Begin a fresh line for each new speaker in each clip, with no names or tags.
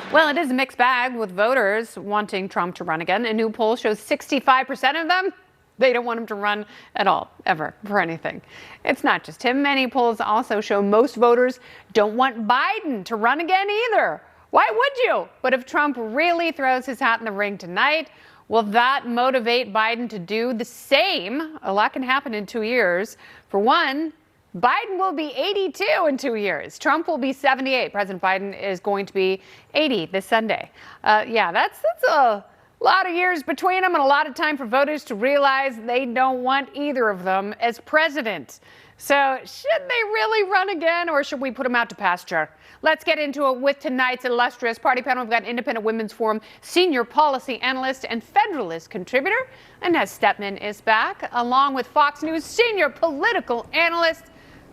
Well, it is a mixed bag with voters wanting Trump to run again. A new poll shows 65% of them, they don't want him to run at all, ever, for anything. It's not just him. Many polls also show most voters don't want Biden to run again either. Why would you? But if Trump really throws his hat in the ring tonight, will that motivate Biden to do the same? A lot can happen in 2 years. For one, Biden will be 82 in 2 years. Trump will be 78. President Biden is going to be 80 this Sunday. That's a lot of years between them and a lot of time for voters to realize they don't want either of them as president. So should they really run again, or should we put them out to pasture? Let's get into it with tonight's illustrious party panel. We've got Independent Women's Forum senior policy analyst and Federalist contributor, Inez Stepman is back, along with Fox News senior political analyst,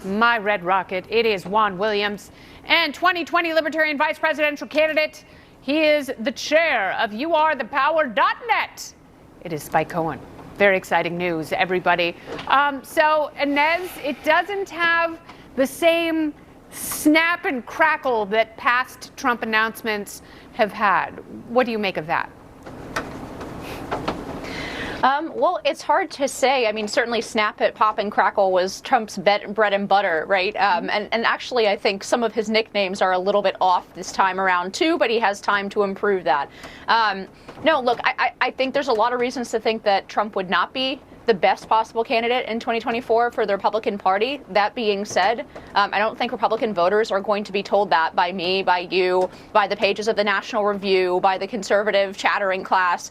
my red rocket, it is Juan Williams, and 2020 Libertarian vice presidential candidate. He is the chair of youarethepower.net. It is Spike Cohen. Very exciting news, everybody. So, Inez, it doesn't have the same snap and crackle that past Trump announcements have had. What do you make of that?
Well, it's hard to say. I mean, certainly snap it, pop and crackle was Trump's bread and butter, right? And actually, I think some of his nicknames are a little bit off this time around, too, but he has time to improve that. No, look, I think there's a lot of reasons to think that Trump would not be the best possible candidate in 2024 for the Republican Party. That being said, I don't think Republican voters are going to be told that by me, by you, by the pages of the National Review, by the conservative chattering class.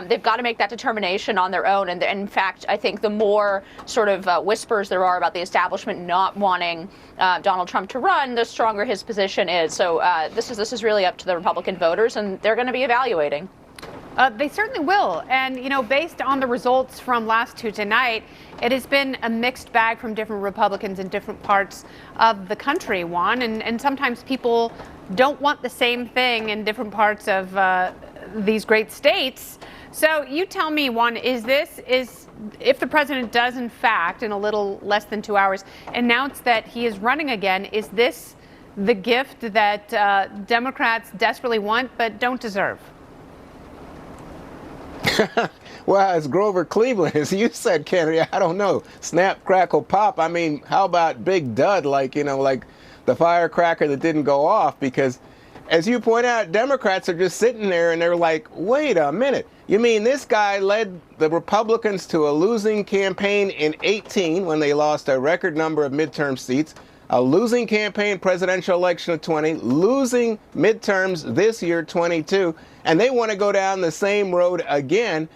They've got to make that determination on their own. And in fact, I think the more sort of whispers there are about the establishment not wanting Donald Trump to run, the stronger his position is. So this is really up to the Republican voters, and they're going to be evaluating.
They certainly will. And, you know, based on the results from last Tuesday night, it has been a mixed bag from different Republicans in different parts of the country, Juan. And sometimes people don't want the same thing in different parts of these great states. So you tell me, Juan, is if the president does, in fact, in a little less than 2 hours, announce that he is running again, is this the gift that Democrats desperately want but don't deserve?
Well, as Grover Cleveland, as you said, Kennedy, I don't know. Snap, crackle, pop. I mean, how about big dud, like the firecracker that didn't go off? Because, as you point out, Democrats are just sitting there and they're like, wait a minute. You mean this guy led the Republicans to a losing campaign in 18 when they lost a record number of midterm seats, a losing campaign presidential election of 20, losing midterms this year, 22, and they want to go down the same road again.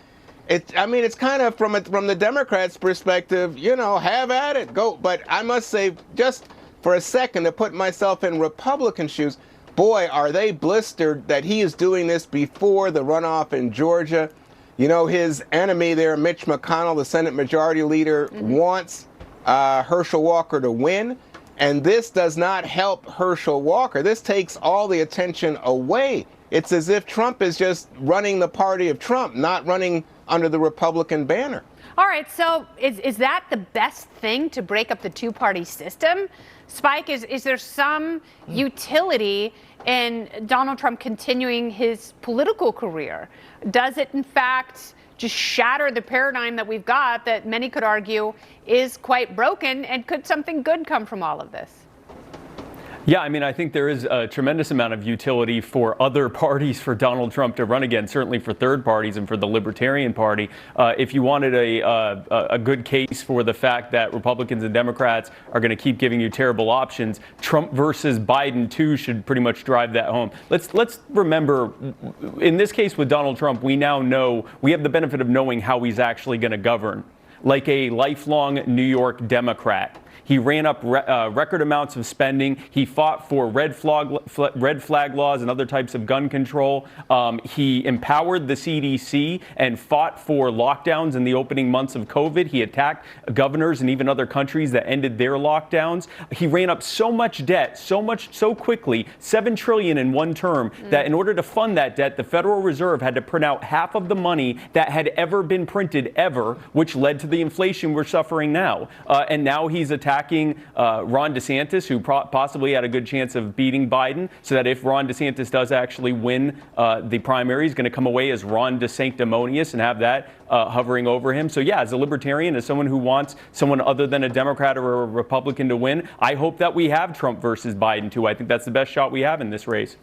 It's kind of from the Democrats' perspective, have at it, go. But I must say, just for a second, to put myself in Republican shoes, boy, are they blistered that he is doing this before the runoff in Georgia. His enemy there, Mitch McConnell, the Senate Majority Leader, wants Herschel Walker to win. And this does not help Herschel Walker. This takes all the attention away. It's as if Trump is just running the party of Trump, not running under the Republican banner.
All right, so is that the best thing to break up the two-party system? Spike, is there some utility in Donald Trump continuing his political career? Does it, in fact, just shatter the paradigm that we've got that many could argue is quite broken, and could something good come from all of this?
Yeah, I mean, I think there is a tremendous amount of utility for other parties for Donald Trump to run again, certainly for third parties and for the Libertarian Party. If you wanted a good case for the fact that Republicans and Democrats are going to keep giving you terrible options, Trump versus Biden, too, should pretty much drive that home. Let's remember, in this case with Donald Trump, we now know, we have the benefit of knowing how he's actually going to govern, like a lifelong New York Democrat. He ran up record amounts of spending. He fought for red flag laws and other types of gun control. He empowered the CDC and fought for lockdowns in the opening months of COVID. He attacked governors and even other countries that ended their lockdowns. He ran up so much debt, so quickly, $7 trillion in one term, that in order to fund that debt, the Federal Reserve had to print out half of the money that had ever been printed ever, which led to the inflation we're suffering now. And now he's attacking backing Ron DeSantis, who possibly had a good chance of beating Biden, so that if Ron DeSantis does actually win the primary, he's going to come away as Ron Sanctimonious and have that hovering over him. So yeah, as a libertarian, as someone who wants someone other than a Democrat or a Republican to win, I hope that we have Trump versus Biden too. I think that's the best shot we have in this race.